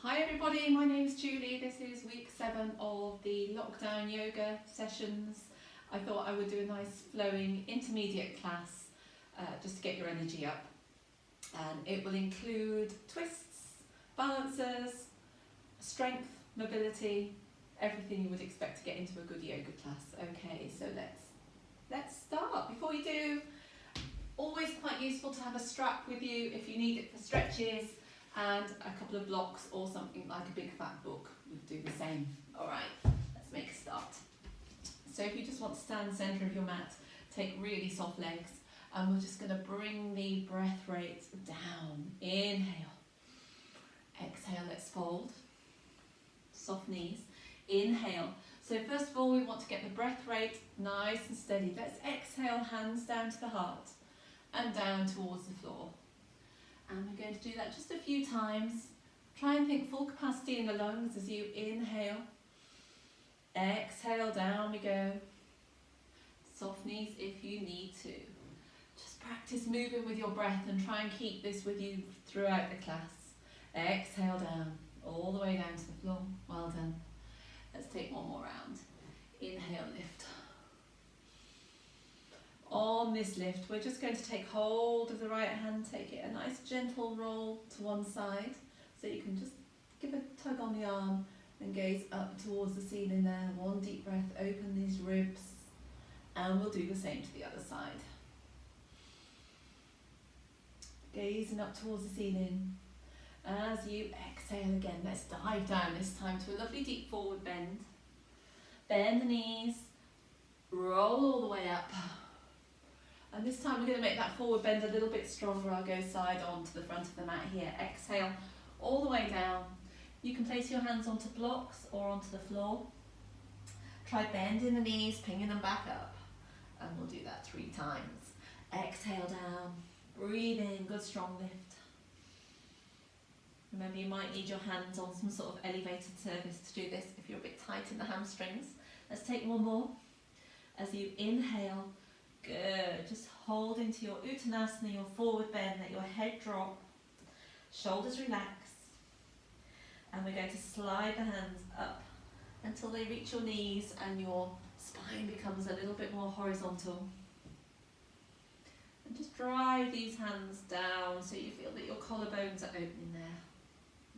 Hi everybody, my name's Julie. This is week 7 of the lockdown yoga sessions. I thought I would do a nice flowing intermediate class just to get your energy up. And it will include twists, balances, strength, mobility, everything you would expect to get into a good yoga class. Okay, so let's start. Before you do, always quite useful to have a strap with you if you need it for stretches, and a couple of blocks or something like a big fat book would do the same. Alright, let's make a start. So if you just want to stand centre of your mat, take really soft legs, and we're just going to bring the breath rate down. Inhale. Exhale, let's fold. Soft knees. Inhale. So first of all, we want to get the breath rate nice and steady. Let's exhale, hands down to the heart and down towards the floor. And we're going to do that just a few times. Try and think full capacity in the lungs as you inhale. Exhale, down we go. Soft knees if you need to. Just practice moving with your breath and try and keep this with you throughout the class. Exhale down, all the way down to the floor. Well done. Let's take one more round. Inhale, lift. On this lift, we're just going to take hold of the right hand, take it a nice gentle roll to one side, so you can just give a tug on the arm and gaze up towards the ceiling there. One deep breath, open these ribs, and we'll do the same to the other side. Gazing up towards the ceiling. As you exhale again, let's dive down this time to a lovely deep forward bend. Bend the knees, roll all the way up. And this time we're going to make that forward bend a little bit stronger. I'll go side on to the front of the mat here. Exhale all the way down. You can place your hands onto blocks or onto the floor. Try bending the knees, pinging them back up. And we'll do that 3 times. Exhale down, breathe in, good strong lift. Remember, you might need your hands on some sort of elevated surface to do this if you're a bit tight in the hamstrings. Let's take one more. As you inhale, good, just hold into your Uttanasana, your forward bend, let your head drop, shoulders relax, and we're going to slide the hands up until they reach your knees and your spine becomes a little bit more horizontal. And just drive these hands down so you feel that your collarbones are opening there.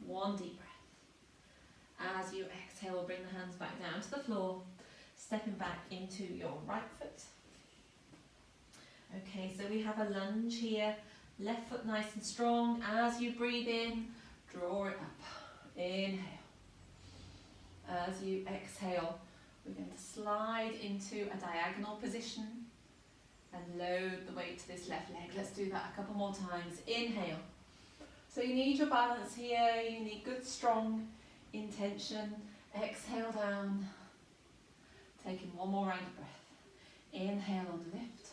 One deep breath. As you exhale, bring the hands back down to the floor, stepping back into your right foot. Okay, so we have a lunge here, left foot nice and strong. As you breathe in, draw it up. Inhale. As you exhale, we're going to slide into a diagonal position and load the weight to this left leg. Let's do that a couple more times. Inhale. So you need your balance here, you need good strong intention. Exhale down. Taking one more round of breath. Inhale on the lift.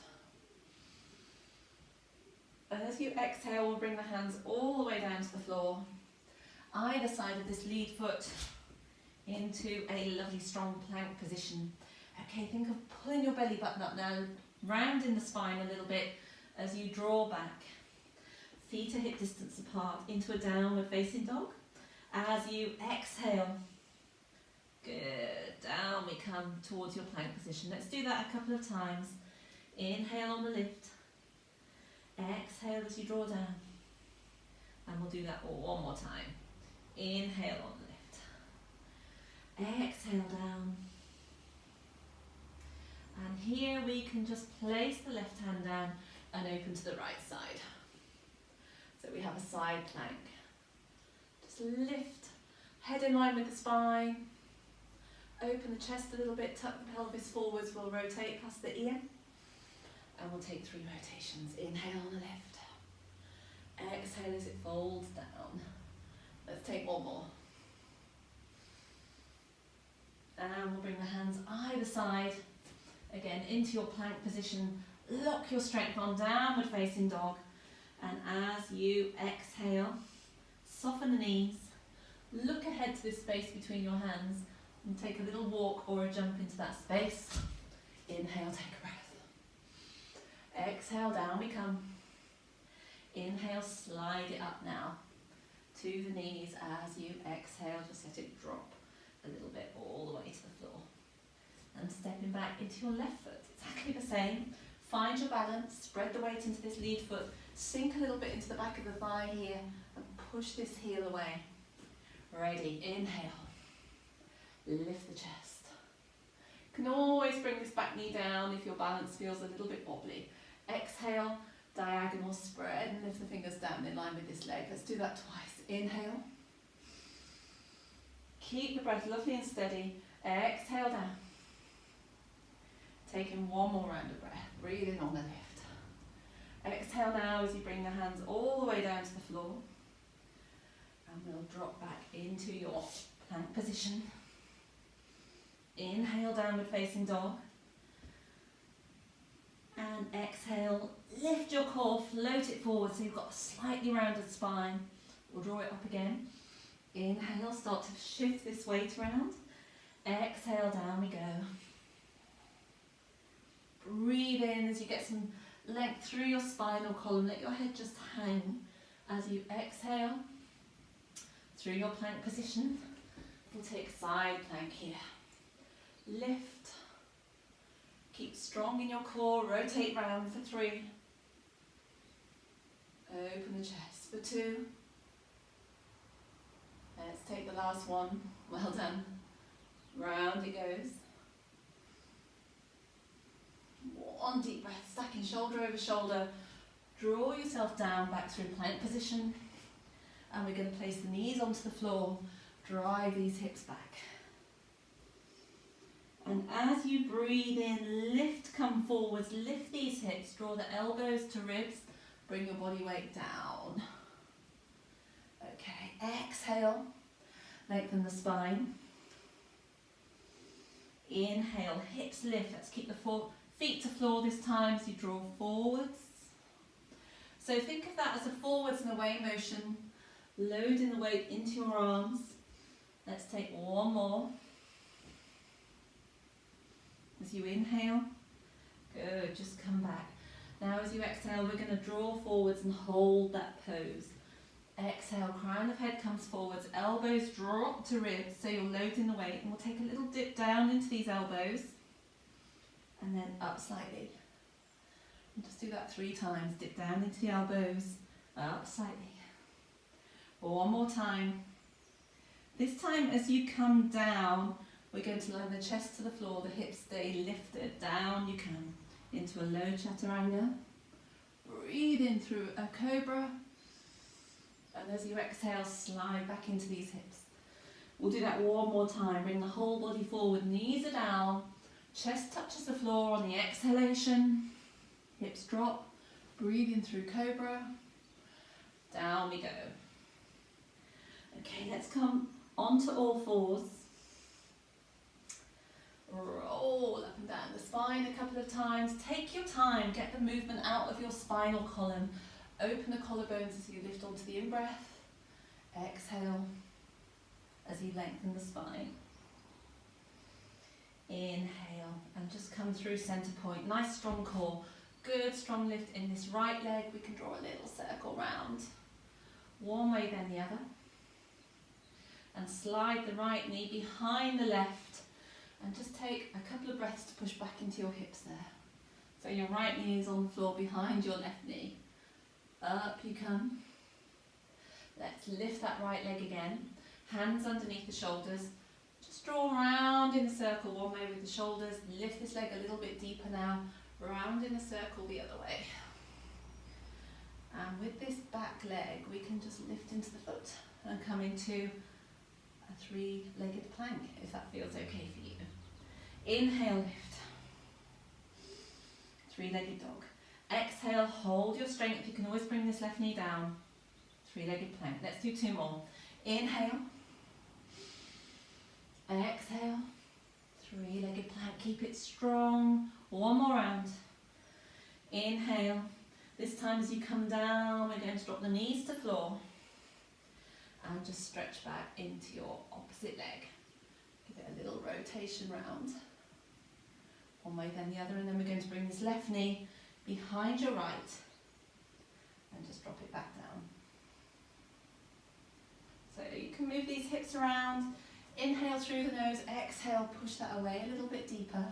And as you exhale, we'll bring the hands all the way down to the floor. Either side of this lead foot into a lovely strong plank position. Okay, think of pulling your belly button up now, rounding the spine a little bit as you draw back. Feet are hip distance apart into a downward facing dog. As you exhale, good, down we come towards your plank position. Let's do that a couple of times. Inhale on the lift. Exhale as you draw down, and we'll do that one more time. Inhale on the lift, exhale down, and here we can just place the left hand down and open to the right side. So we have a side plank. Just lift, head in line with the spine, open the chest a little bit, tuck the pelvis forwards, we'll rotate past the ear. And we'll take 3 rotations. Inhale on the left. Exhale as it folds down. Let's take one more. And we'll bring the hands either side. Again, into your plank position. Lock your strength on downward facing dog. And as you exhale, soften the knees. Look ahead to this space between your hands and take a little walk or a jump into that space. Inhale, take a breath. Exhale, down we come. Inhale, slide it up now. to the knees. As you exhale, just let it drop a little bit all the way to the floor. And stepping back into your left foot, exactly the same. Find your balance, spread the weight into this lead foot, sink a little bit into the back of the thigh here, and push this heel away. Ready, inhale, lift the chest. You can always bring this back knee down if your balance feels a little bit wobbly. Exhale, diagonal spread, and lift the fingers down in line with this leg. Let's do that twice. Inhale. Keep the breath lovely and steady. Exhale down. Taking one more round of breath. Breathe in on the lift. Exhale now as you bring the hands all the way down to the floor. And we'll drop back into your plank position. Inhale, downward facing dog. And exhale, lift your core, float it forward so you've got a slightly rounded spine. We'll draw it up again. Inhale, start to shift this weight around. Exhale, down we go. Breathe in as you get some length through your spinal column. Let your head just hang as you exhale through your plank position. We'll take side plank here. Lift. Keep strong in your core. Rotate round for 3. Open the chest for 2. Let's take the last one. Well done. Round it goes. One deep breath, stacking shoulder over shoulder. Draw yourself down back through plank position. And we're going to place the knees onto the floor. Drive these hips back. And as you breathe in, lift, come forwards, lift these hips, draw the elbows to ribs, bring your body weight down. Okay, exhale, lengthen the spine. Inhale, hips lift. Let's keep the feet to floor this time as you draw forwards. So think of that as a forwards and away motion, loading the weight into your arms. Let's take one more. As you inhale, good, just come back. Now as you exhale, we're going to draw forwards and hold that pose. Exhale, crown of head comes forwards, elbows drop to ribs, so you're loading the weight, and we'll take a little dip down into these elbows, and then up slightly. And just do that 3 times, dip down into the elbows, up slightly. One more time. This time as you come down, we're going to line the chest to the floor, the hips stay lifted, down you come, into a low chaturanga. Breathe in through a cobra, and as you exhale, slide back into these hips. We'll do that one more time, bring the whole body forward, knees are down, chest touches the floor on the exhalation, hips drop, breathe in through cobra, down we go. Okay, let's come onto all fours. Roll up and down the spine a couple of times. Take your time, get the movement out of your spinal column. Open the collarbones as you lift onto the in-breath. Exhale as you lengthen the spine. Inhale and just come through center point. Nice strong core. Good strong lift in this right leg. We can draw a little circle round. One way then the other. And slide the right knee behind the left. And just take a couple of breaths to push back into your hips there. So your right knee is on the floor behind your left knee. Up you come. Let's lift that right leg again. Hands underneath the shoulders. Just draw round in a circle one way with the shoulders. Lift this leg a little bit deeper now. Round in a circle the other way. And with this back leg, we can just lift into the foot and come into a 3-legged plank, if that feels okay for you. Inhale, lift. 3-legged dog. Exhale, hold your strength. You can always bring this left knee down. 3-legged plank. Let's do 2 more. Inhale. Exhale. 3-legged plank. Keep it strong. One more round. Inhale. This time as you come down, we're going to drop the knees to floor. And just stretch back into your opposite leg. Give it a little rotation round. One way then the other, and then we're going to bring this left knee behind your right and just drop it back down. can move these hips around. Inhale through the nose, exhale, push that away a little bit deeper.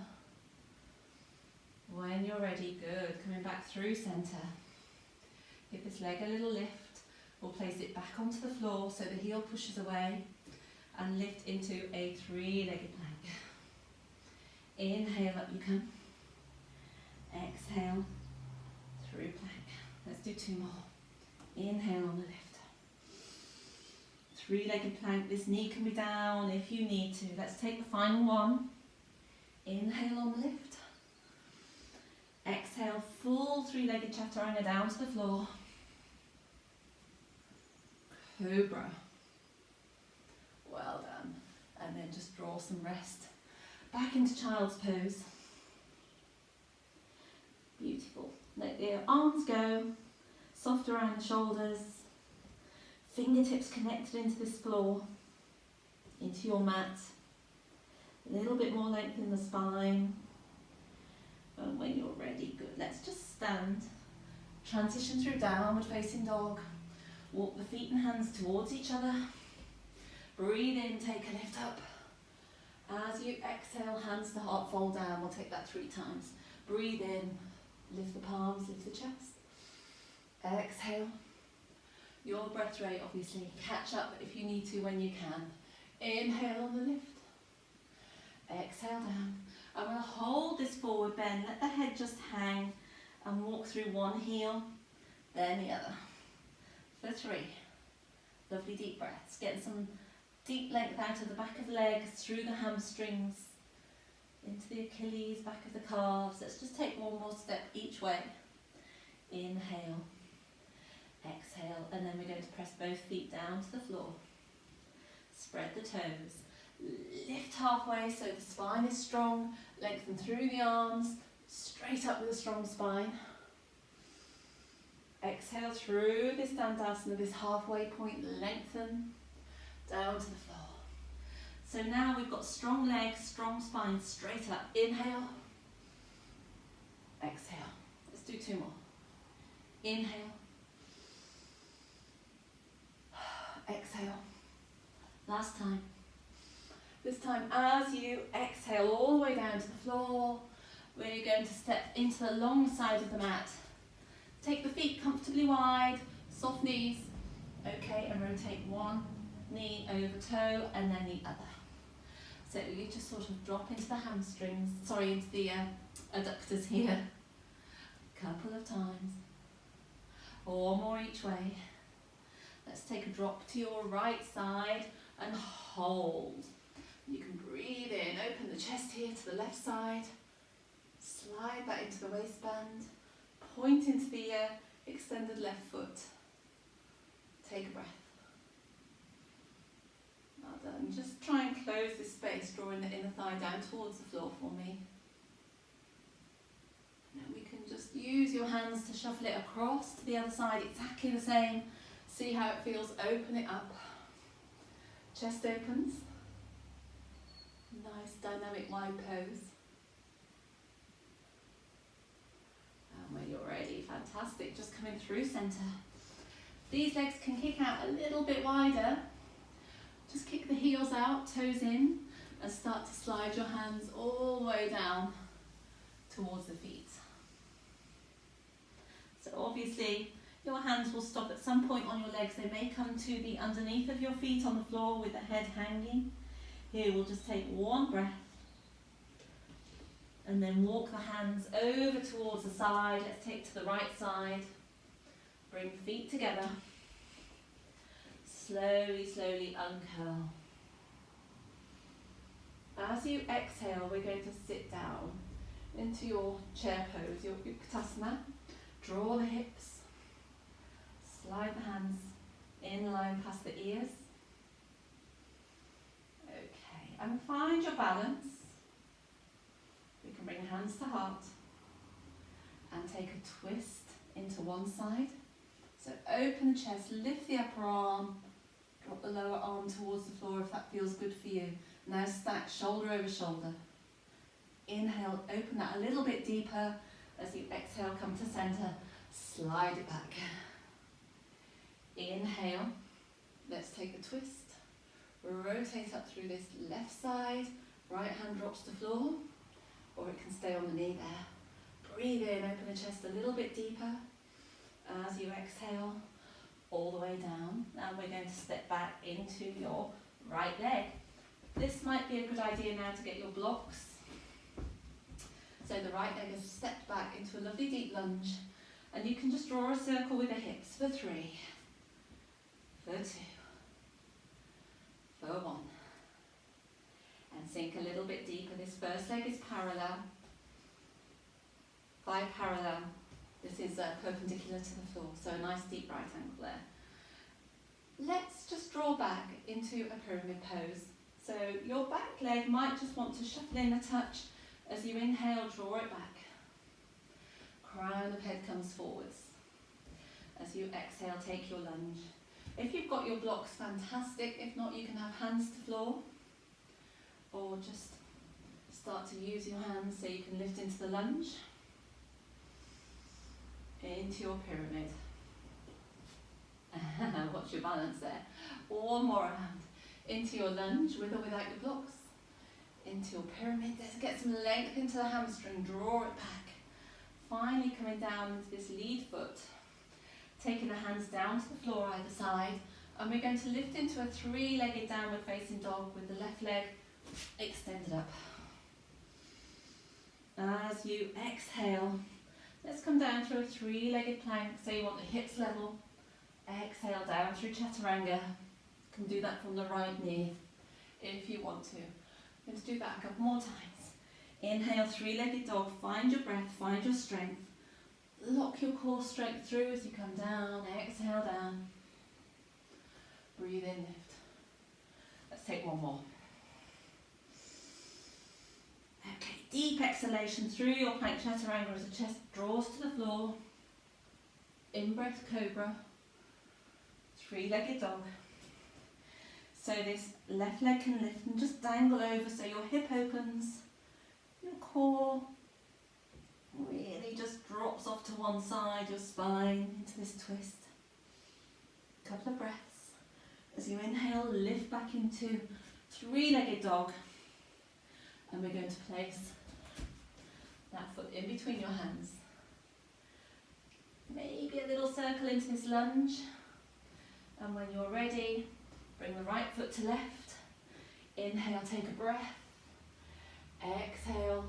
When you're ready, good. Coming back through centre. Give this leg a little lift. We'll place it back onto the floor so the heel pushes away and lift into a three-legged plank. Inhale, up you come. Exhale, through plank. Let's do two more. Inhale on the lift. Three-legged plank, this knee can be down if you need to. Let's take the final one. Inhale on the lift. Exhale, full three-legged chaturanga down to the floor. Cobra. Well done. And then just draw some rest. Back into child's pose. Beautiful. Let the arms go. Soft around the shoulders. Fingertips connected into this floor. Into your mat. A little bit more length in the spine. And when you're ready, good. Let's just stand. Transition through downward facing dog. Walk the feet and hands towards each other. Breathe in, take a lift up. As you exhale, hands to heart, fold down. We'll take that 3 times. Breathe in, lift the palms, lift the chest. Exhale. Your breath rate, obviously. Catch up if you need to when you can. Inhale on the lift. Exhale down. I'm going to hold this forward bend. Let the head just hang and walk through one heel, then the other. For 3. Lovely deep breaths. Getting some deep length out of the back of the legs, through the hamstrings, into the Achilles, back of the calves. Let's just take one more step each way. Inhale. Exhale. And then we're going to press both feet down to the floor. Spread the toes. Lift halfway so the spine is strong. Lengthen through the arms. Straight up with a strong spine. Exhale through this Dandasana, this halfway point, lengthen down to the floor. So now we've got strong legs, strong spine, straight up. Inhale. Exhale. Let's do 2 more. Inhale. Exhale. Last time. This time as you exhale all the way down to the floor, we're going to step into the long side of the mat. Take the feet comfortably wide, soft knees. Okay, and rotate one knee over toe and then the other. So you just sort of drop into the hamstrings, into the adductors here. Couple of times. Or more each way. Let's take a drop to your right side and hold. You can breathe in, open the chest here to the left side. Slide that into the waistband. Point into the extended left foot. Take a breath. Well done. Just try and close this space, drawing the inner thigh down towards the floor for me. And then we can just use your hands to shuffle it across to the other side, exactly the same. See how it feels, open it up. Chest opens. Nice dynamic wide pose. And when you're ready, fantastic, just coming through centre. These legs can kick out a little bit wider. Just kick the heels out, toes in, and start to slide your hands all the way down towards the feet. So obviously, your hands will stop at some point on your legs. They may come to the underneath of your feet on the floor with the head hanging. Here we'll just take one breath and then walk the hands over towards the side. Let's take to the right side. Bring feet together. Slowly, slowly uncurl. As you exhale, we're going to sit down into your chair pose, your Utkatasana. Draw the hips. Slide the hands in line past the ears. Okay, and find your balance. We can bring hands to heart and take a twist into one side. So open the chest, lift the upper arm, drop the lower arm towards the floor if that feels good for you. Now stack shoulder over shoulder. Inhale, open that a little bit deeper. As you exhale, come to centre, slide it back. Inhale, let's take a twist. Rotate up through this left side, right hand drops to floor, or it can stay on the knee there. Breathe in, open the chest a little bit deeper. As you exhale, all the way down. Now we're going to step back into your right leg. This might be a good idea now to get your blocks. So the right leg has stepped back into a lovely deep lunge, and you can just draw a circle with the hips for 3, for 2, for 1. And sink a little bit deeper. This first leg is parallel, thigh parallel. This is perpendicular to the floor, so a nice deep right angle there. Let's just draw back into a pyramid pose. So your back leg might just want to shuffle in a touch. As you inhale, draw it back. Crown of head comes forwards. As you exhale, take your lunge. If you've got your blocks, fantastic. If not, you can have hands to floor, or just start to use your hands so you can lift into the lunge, into your pyramid. Watch your balance there. One more round. Into your lunge, with or without your blocks. Into your pyramid. Let's get some length into the hamstring. Draw it back. Finally coming down into this lead foot. Taking the hands down to the floor either side. And we're going to lift into a 3-legged downward facing dog with the left leg extended up. As you exhale, let's come down through a 3-legged plank. So you want the hips level. Exhale down through chaturanga. You can do that from the right knee if you want to. I'm going to do that a couple more times. Inhale, 3-legged dog. Find your breath, find your strength. Lock your core strength through as you come down. Exhale down. Breathe in, lift. Let's take one more. Okay, deep exhalation through your plank chaturanga as the chest draws to the floor. In-breath cobra. 3-legged dog. So this left leg can lift and just dangle over so your hip opens. Your core really just drops off to one side, your spine into this twist. Couple of breaths. As you inhale, lift back into 3-legged dog. And we're going to place that foot in between your hands. Maybe a little circle into this lunge. And when you're ready, bring the right foot to left. Inhale, take a breath. Exhale,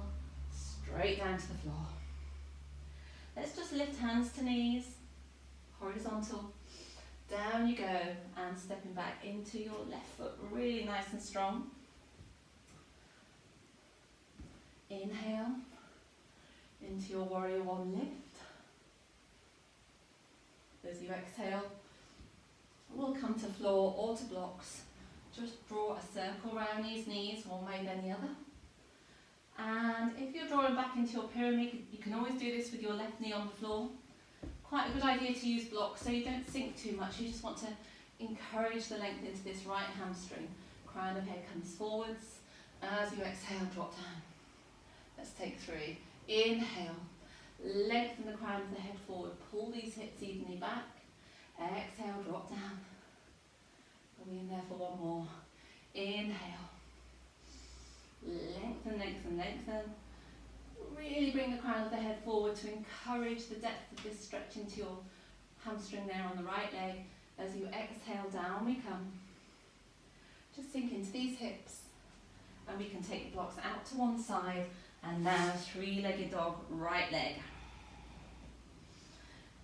straight down to the floor. Let's just lift hands to knees, horizontal. Down you go, and stepping back into your left foot, really nice and strong. Inhale, into your warrior 1 lift. As you exhale, we'll come to floor or to blocks. Just draw a circle around these knees, one way then the other. And if you're drawing back into your pyramid, you can always do this with your left knee on the floor. Quite a good idea to use blocks so you don't sink too much. You just want to encourage the length into this right hamstring. Crown of head comes forwards. As you exhale, drop down. Let's take 3. Inhale, lengthen the crown of the head forward. Pull these hips evenly back. Exhale, drop down. Go in there for one more. Inhale. Lengthen, lengthen, lengthen. Really bring the crown of the head forward to encourage the depth of this stretch into your hamstring there on the right leg. As you exhale, down we come. Just sink into these hips. And we can take the blocks out to one side. And now 3-legged dog, right leg.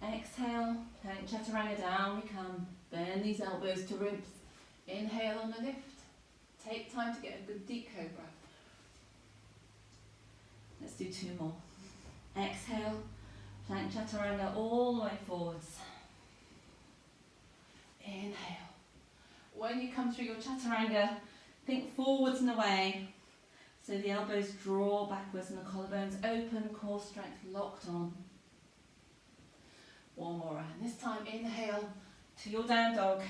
Exhale, plank chaturanga, down we come. Bend these elbows to ribs. Inhale on the lift. Take time to get a good deep cobra. Let's do 2 more. Exhale, plank chaturanga all the way forwards. Inhale. When you come through your chaturanga, think forwards and away. So the elbows draw backwards and the collarbones open, core strength locked on. One more round. This time, inhale to your down dog.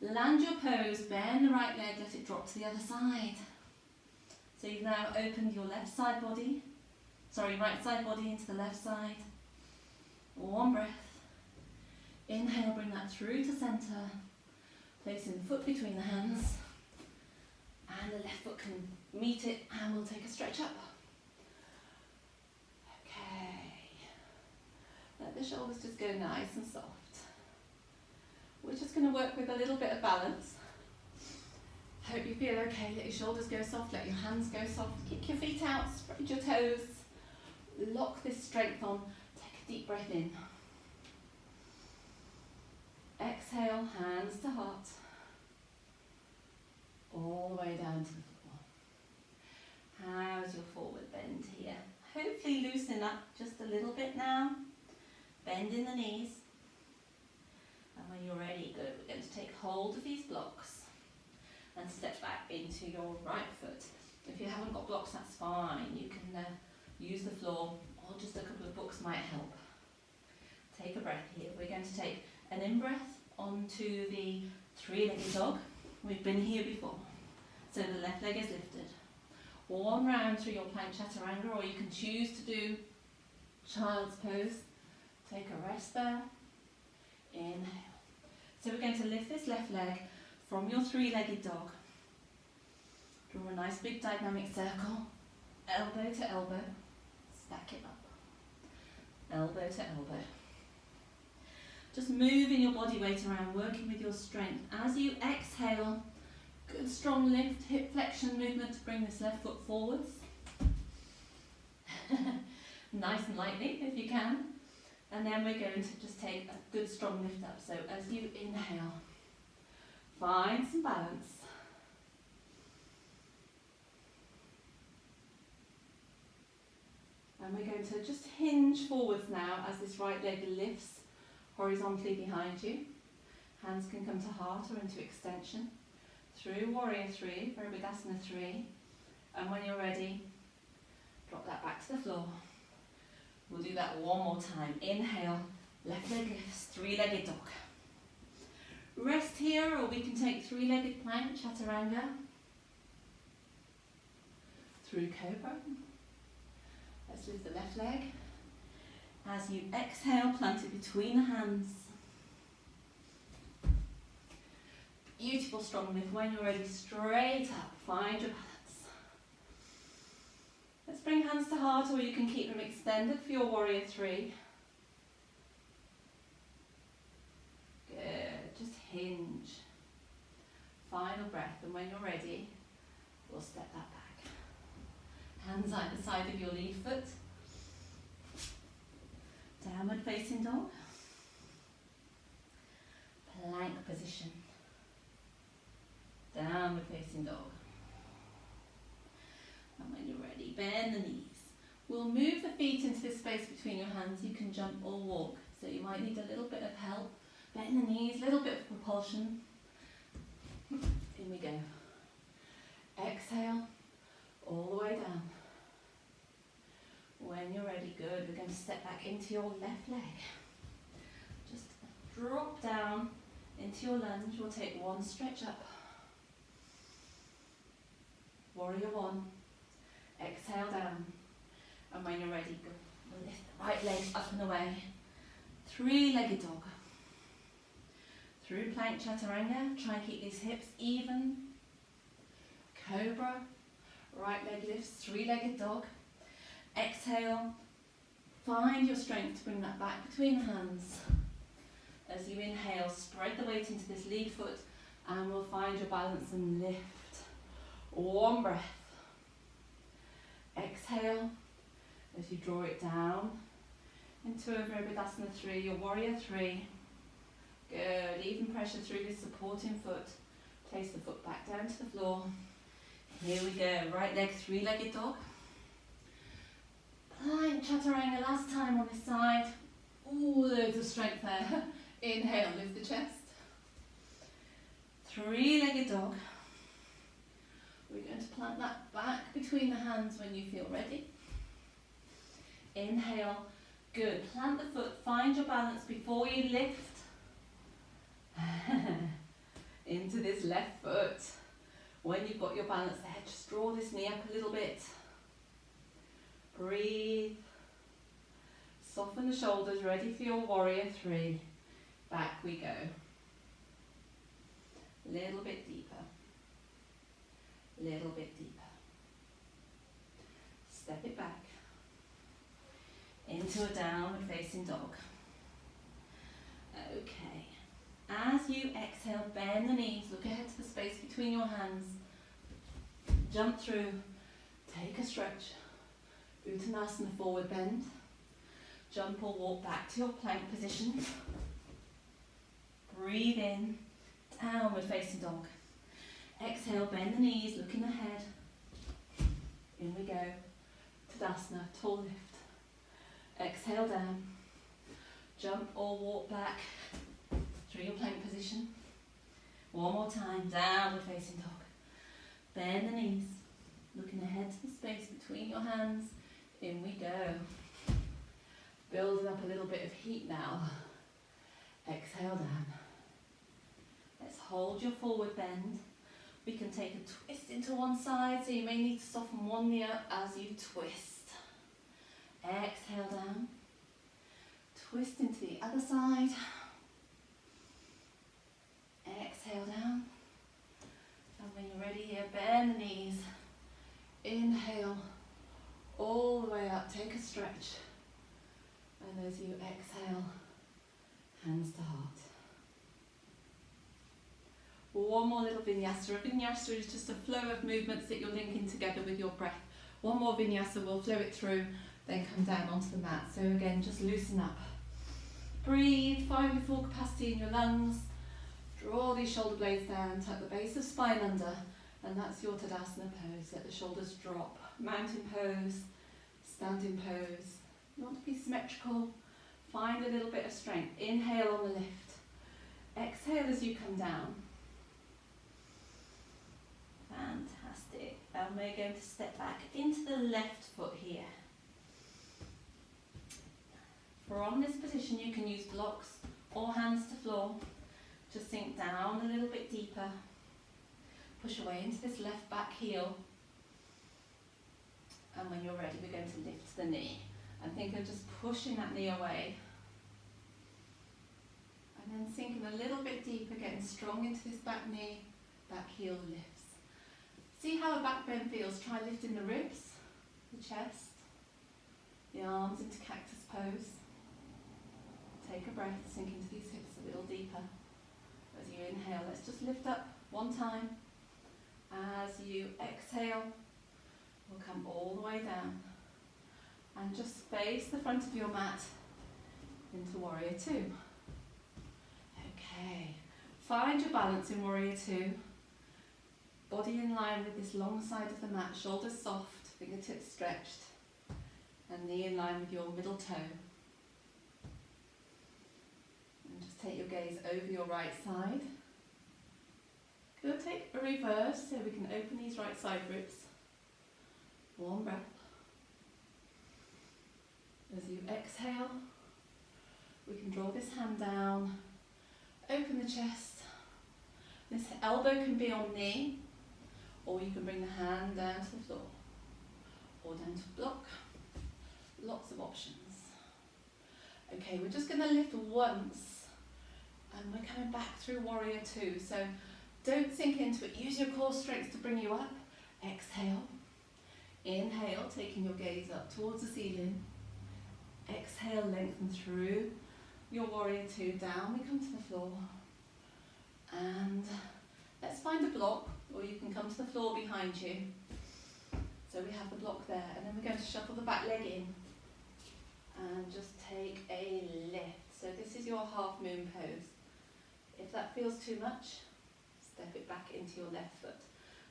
Land your pose, bend the right leg, let it drop to the other side. So you've now opened your right side body into the left side. One breath. Inhale, bring that through to centre. Placing the foot between the hands. and the left foot can meet it, and we'll take a stretch up. Okay, let the shoulders just go nice and soft. We're just going to work with a little bit of balance. Hope you feel okay. Let your shoulders go soft, let your hands go soft. Kick your feet out, spread your toes. Lock this strength on. Take a deep breath in. Exhale, hands to heart. All the way down to the floor. How's your forward bend here? Hopefully loosen up just a little bit now. Bend in the knees. And when you're ready, good, we're going to take hold of these blocks and step back into your right foot. If you haven't got blocks, that's fine. You can use the floor, or just a couple of books might help. Take a breath here. We're going to take an in-breath onto the three-legged dog. We've been here before. So the left leg is lifted. One round through your plank chaturanga, or you can choose to do child's pose. Take a rest there. Inhale. So we're going to lift this left leg from your three-legged dog. Draw a nice big dynamic circle. Elbow to elbow. Stack it up. Elbow to elbow. Just moving your body weight around, working with your strength. As you exhale, good strong lift, hip flexion movement to bring this left foot forwards. Nice and lightly if you can. And then we're going to just take a good strong lift up. So as you inhale, find some balance. And we're going to just hinge forwards now as this right leg lifts horizontally behind you. Hands can come to heart or into extension. Through Warrior 3, Virabhadasana 3. And when you're ready, drop that back to the floor. We'll do that one more time. Inhale, left leg lifts, three-legged dog. Rest here, or we can take three-legged plank, chaturanga. Through cobra. Let's lift the left leg. As you exhale, plant it between the hands. Beautiful strong lift. When you're ready, straight up, find your balance. Let's bring hands to heart, or you can keep them extended for your Warrior 3. Good, just hinge. Final breath, and when you're ready, we'll step that back. Hands either side of your lead foot. Downward facing dog. Plank position. Downward facing dog. And when you're ready, bend the knees. We'll move the feet into this space between your hands. You can jump or walk, so you might need a little bit of help. Bend the knees, a little bit of propulsion. In we go. Exhale, all the way down. When you're ready, good, we're going to step back into your left leg. Just drop down into your lunge. We'll take one stretch up. Warrior 1. Exhale down. And when you're ready, go. We'll lift the right leg up and away. Three-legged dog. Through plank chaturanga. Try and keep these hips even. Cobra. Right leg lifts. Three-legged dog. Exhale. Find your strength to bring that back between the hands. As you inhale, spread the weight into this lead foot, and we'll find your balance and lift. One breath. Exhale as you draw it down into a Virabhadasana 3, your Warrior 3. Good, even pressure through this supporting foot. Place the foot back down to the floor. Here we go, right leg, three-legged dog. Plank chaturanga last time on this side. Ooh, loads of strength there. Inhale, lift the chest. Three-legged dog. We're going to plant that back between the hands when you feel ready. Inhale. Good. Plant the foot. Find your balance before you lift. Into this left foot. When you've got your balance there, just draw this knee up a little bit. Breathe. Soften the shoulders. Ready for your Warrior 3. Back we go. A little bit deeper. a little bit deeper. Step it back into a downward facing dog. Okay, as you exhale, bend the knees, look ahead to the space between your hands, jump through, take a stretch, Uttanasana, forward bend, jump or walk back to your plank position, breathe in, downward facing dog, exhale, bend the knees, looking ahead, in we go, Tadasana, tall lift, exhale down, jump or walk back through your plank position. One more time, downward facing dog. Bend the knees, looking ahead to the space between your hands. In we go. Building up a little bit of heat now. Exhale down. Let's hold your forward bend. We can take a twist into one side, so you may need to soften one knee up as you twist. Exhale down. Twist into the other side. Exhale down. And when you're ready here, bend the knees. Inhale all the way up. Take a stretch. And as you exhale, hands to heart. One more little vinyasa. A vinyasa is just a flow of movements that you're linking together with your breath. One more vinyasa, we'll flow it through, then come down onto the mat. So again, just loosen up. Breathe, find your full capacity in your lungs. Draw these shoulder blades down, tuck the base of spine under, and that's your Tadasana pose. Let the shoulders drop. Mountain pose, standing pose. You want to be symmetrical. Find a little bit of strength. Inhale on the lift. Exhale as you come down. Fantastic. And we're going to step back into the left foot here. From this position you can use blocks or hands to floor. Just sink down a little bit deeper. Push away into this left back heel. And when you're ready, we're going to lift the knee. And think of just pushing that knee away. And then sinking a little bit deeper, getting strong into this back knee, back heel lifts. See how a back bend feels. Try lifting the ribs, the chest, the arms into cactus pose. Take a breath, sink into these hips a little deeper. As you inhale, let's just lift up one time. As you exhale, we'll come all the way down. And just face the front of your mat into Warrior Two. Okay, find your balance in Warrior Two. Body in line with this long side of the mat, shoulders soft, fingertips stretched, and knee in line with your middle toe. And just take your gaze over your right side. We'll take a reverse so we can open these right side ribs. One breath. As you exhale, we can draw this hand down, open the chest. This elbow can be on knee, or you can bring the hand down to the floor, or down to block. Lots of options. Okay, we're just going to lift once, and we're coming back through Warrior Two. So don't sink into it. Use your core strength to bring you up. Exhale. Inhale, taking your gaze up towards the ceiling. Exhale, lengthen through your Warrior Two. Down we come to the floor. And let's find a block, or you can come to the floor behind you. So we have the block there, and then we're going to shuffle the back leg in. And just take a lift. So this is your half moon pose. If that feels too much, step it back into your left foot.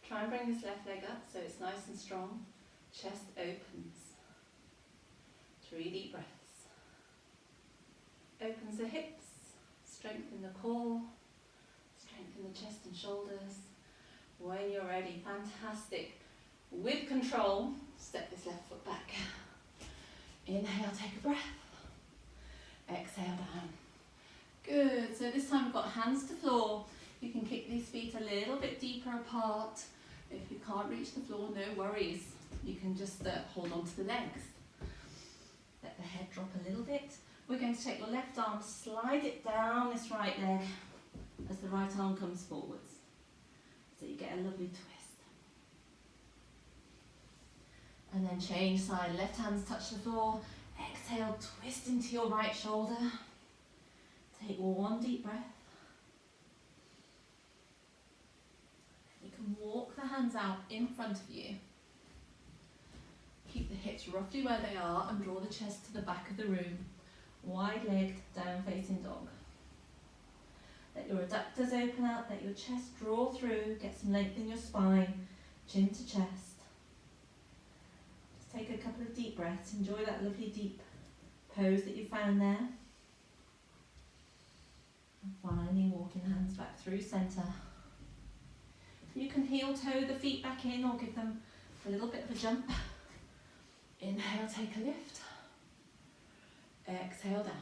Try and bring this left leg up so it's nice and strong. Chest opens. 3 deep breaths. Opens the hips, strengthen the core, strengthen the chest and shoulders. When you're ready, fantastic. With control, step this left foot back. Inhale, take a breath. Exhale down. Good, so this time we've got hands to floor. You can kick these feet a little bit deeper apart. If you can't reach the floor, no worries. You can just hold on to the legs. Let the head drop a little bit. We're going to take your left arm, slide it down this right leg as the right arm comes forwards. So you get a lovely twist. And then change side, left hands touch the floor. Exhale, twist into your right shoulder. Take one deep breath. You can walk the hands out in front of you. Keep the hips roughly where they are and draw the chest to the back of the room. Wide-legged, down-facing dog. Let your adductors open up, let your chest draw through, get some length in your spine, chin to chest. Just take a couple of deep breaths, enjoy that lovely deep pose that you found there. And finally walking hands back through centre. You can heel toe the feet back in or give them a little bit of a jump. Inhale, take a lift. Exhale down.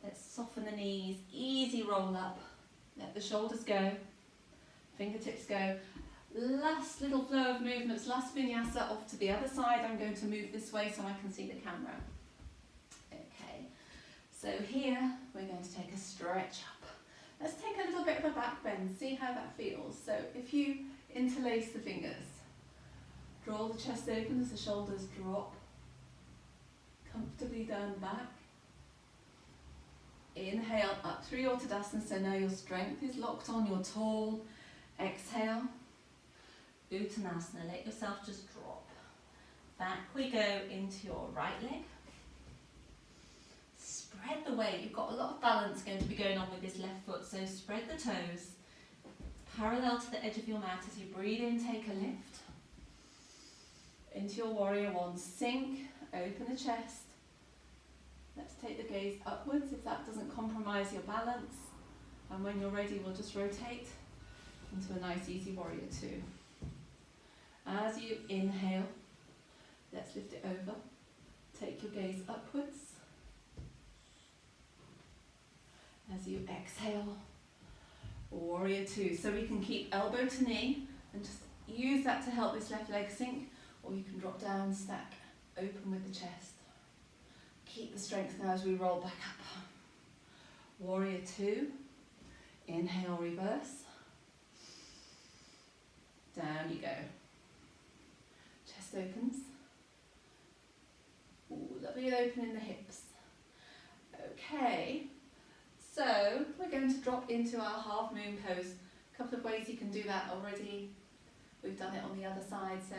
Let's soften the knees, easy roll up. Let the shoulders go, fingertips go. Last little flow of movements, last vinyasa off to the other side. I'm going to move this way so I can see the camera. Okay, so here we're going to take a stretch up. Let's take a little bit of a back bend, see how that feels. So if you interlace the fingers, draw the chest open as the shoulders drop, comfortably down the back. Inhale up through your Tadasana, so now your strength is locked on, you're tall. Exhale, Uttanasana, let yourself just drop. Back we go into your right leg. Spread the weight, you've got a lot of balance going to be going on with this left foot, so spread the toes. Parallel to the edge of your mat as you breathe in, take a lift. Into your warrior one, sink, open the chest. Let's take the gaze upwards if that doesn't compromise your balance. And when you're ready, we'll just rotate into a nice easy warrior two. As you inhale, let's lift it over. Take your gaze upwards. As you exhale, warrior two. So we can keep elbow to knee and just use that to help this left leg sink, or you can drop down, stack, open with the chest. Keep the strength now as we roll back up. Warrior two. Inhale, reverse. Down you go. Chest opens. Ooh, lovely open in the hips. Okay, so we're going to drop into our half moon pose. A couple of ways you can do that already. We've done it on the other side, so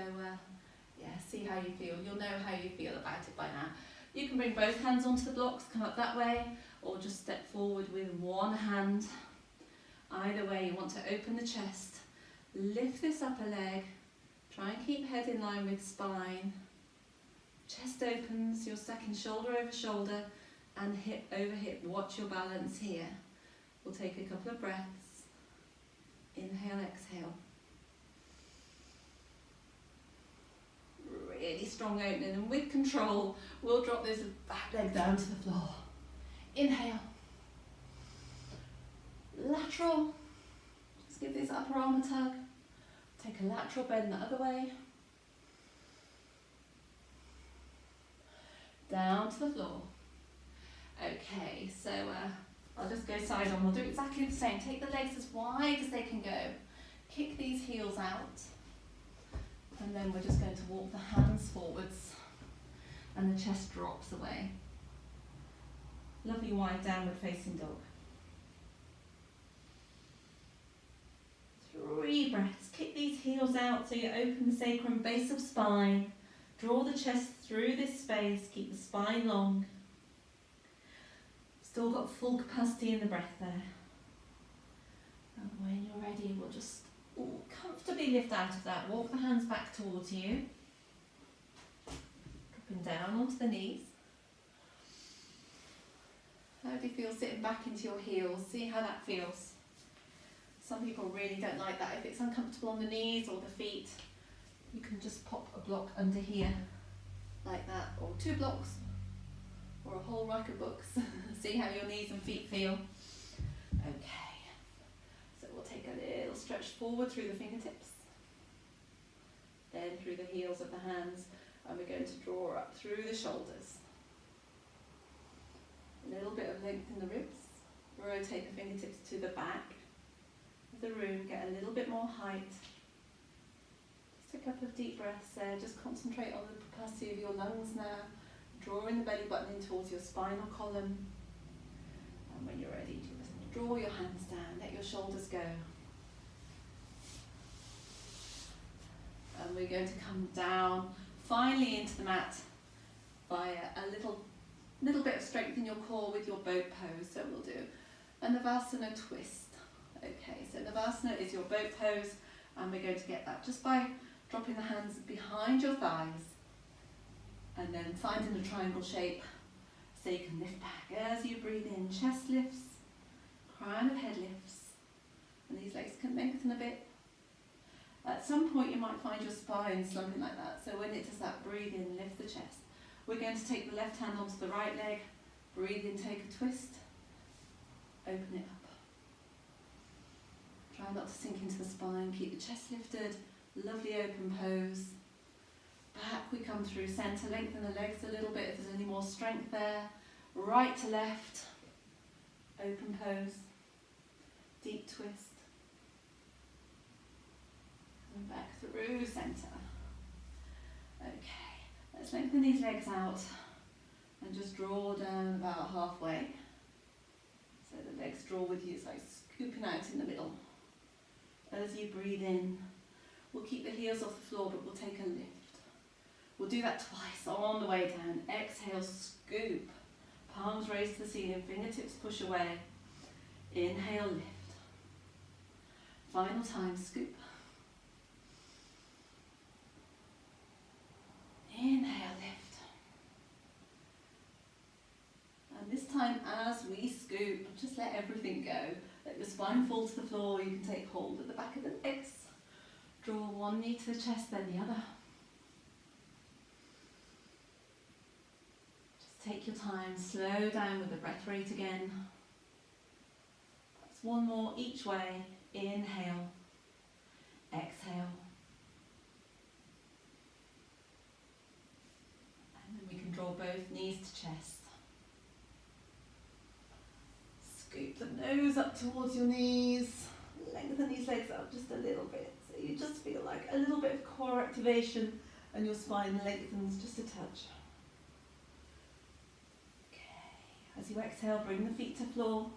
yeah, see how you feel. You'll know how you feel about it by now. You can bring both hands onto the blocks, come up that way, or just step forward with one hand. Either way, you want to open the chest, lift this upper leg, try and keep head in line with spine. Chest opens, you're stacking shoulder over shoulder and hip over hip. Watch your balance here. We'll take a couple of breaths. Inhale, exhale. Really strong opening, and with control, we'll drop this back leg down to the floor. Inhale. Lateral. Just give this upper arm a tug. Take a lateral bend the other way. Down to the floor. Okay, so I'll just go side on. We'll do exactly the same. Take the legs as wide as they can go. Kick these heels out. And then we're just going to walk the hands forwards and the chest drops away. Lovely wide downward facing dog. 3 breaths. Kick these heels out so you open the sacrum, base of spine. Draw the chest through this space. Keep the spine long. Still got full capacity in the breath there. And when you're ready, we'll just comfortably lift out of that. Walk the hands back towards you. Dropping down onto the knees. How do you feel sitting back into your heels? See how that feels. Some people really don't like that. If it's uncomfortable on the knees or the feet, you can just pop a block under here, like that, or 2 blocks, or a whole rack of books. See how your knees and feet feel. Okay. We'll take a little stretch forward through the fingertips, then through the heels of the hands, and we're going to draw up through the shoulders. A little bit of length in the ribs. Rotate the fingertips to the back of the room, get a little bit more height. Just a couple of deep breaths there. Just concentrate on the capacity of your lungs now. Drawing the belly button in towards your spinal column. And when you're ready, just draw your hands down. Let your shoulders go. And we're going to come down finally into the mat via a little bit of strength in your core with your boat pose. So we'll do a Navasana twist. Okay, so Navasana is your boat pose, and we're going to get that just by dropping the hands behind your thighs and then finding a triangle shape so you can lift back as you breathe in. Chest lifts, crown of head lifts, and these legs can lengthen a bit. At some point you might find your spine slumping like that, so when it does that, breathe in, lift the chest. We're going to take the left hand onto the right leg, breathe in, take a twist, open it up. Try not to sink into the spine, keep the chest lifted, lovely open pose. Back we come through centre, lengthen the legs a little bit if there's any more strength there. Right to left, open pose, deep twist. And back through centre. Okay, let's lengthen these legs out and just draw down about halfway. So the legs draw with you, it's like scooping out in the middle. As you breathe in, we'll keep the heels off the floor, but we'll take a lift. We'll do that twice on the way down. Exhale, scoop. Palms raised to the ceiling, fingertips push away. Inhale, lift. Final time, scoop. Inhale, lift. And this time as we scoop, just let everything go. Let your spine fall to the floor. You can take hold at the back of the legs. Draw one knee to the chest, then the other. Just take your time, slow down with the breath rate again. Perhaps one more each way. Inhale, exhale. And then we can draw both knees to chest. Scoop the nose up towards your knees. Lengthen these legs up just a little bit. So you just feel like a little bit of core activation and your spine lengthens just a touch. Okay, as you exhale, bring the feet to floor.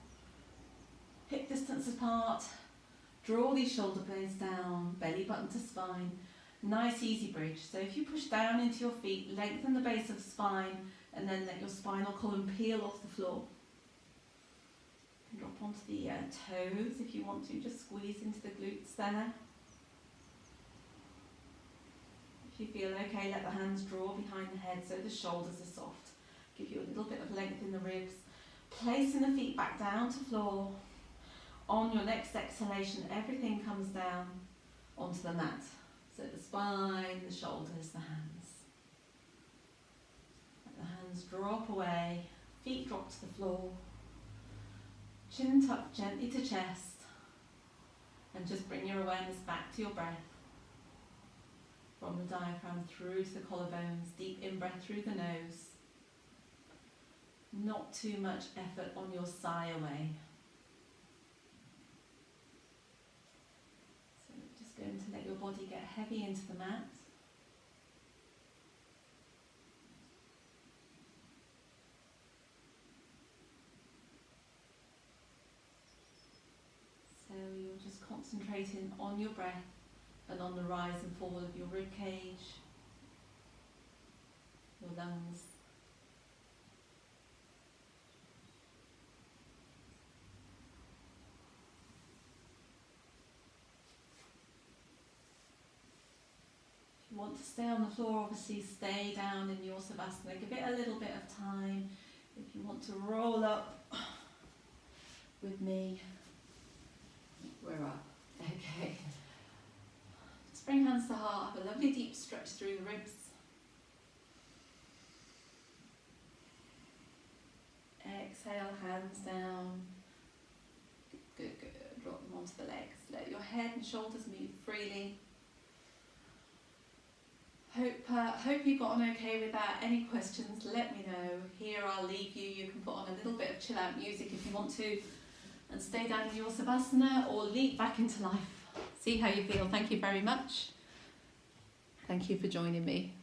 Hip distance apart. Draw these shoulder blades down, belly button to spine. Nice easy bridge. So if you push down into your feet, lengthen the base of spine and then let your spinal column peel off the floor. Drop onto the toes if you want to, just squeeze into the glutes there. If you feel okay, let the hands draw behind the head so the shoulders are soft. Give you a little bit of length in the ribs. Placing the feet back down to floor. On your next exhalation, everything comes down onto the mat. So the spine, the shoulders, the hands. Let the hands drop away, feet drop to the floor. Chin tuck gently to chest, and just bring your awareness back to your breath. From the diaphragm through to the collarbones, deep in-breath through the nose. Not too much effort on your sigh away. So just going to let your body get heavy into the mat. So you're just concentrating on your breath and on the rise and fall of your rib cage, your lungs. If you want to stay on the floor, obviously stay down in your Savasana. Give it a little bit of time. If you want to roll up with me, we're up. Okay. Just bring hands to heart. Have a lovely deep stretch through the ribs. Exhale, hands down. Good, good. Drop them onto the legs. Let your head and shoulders move freely. Hope you got on okay with that. Any questions, let me know. Here I'll leave you. You can put on a little bit of chill out music if you want to, and stay down in your Savasana or leap back into life. See how you feel. Thank you very much. Thank you for joining me.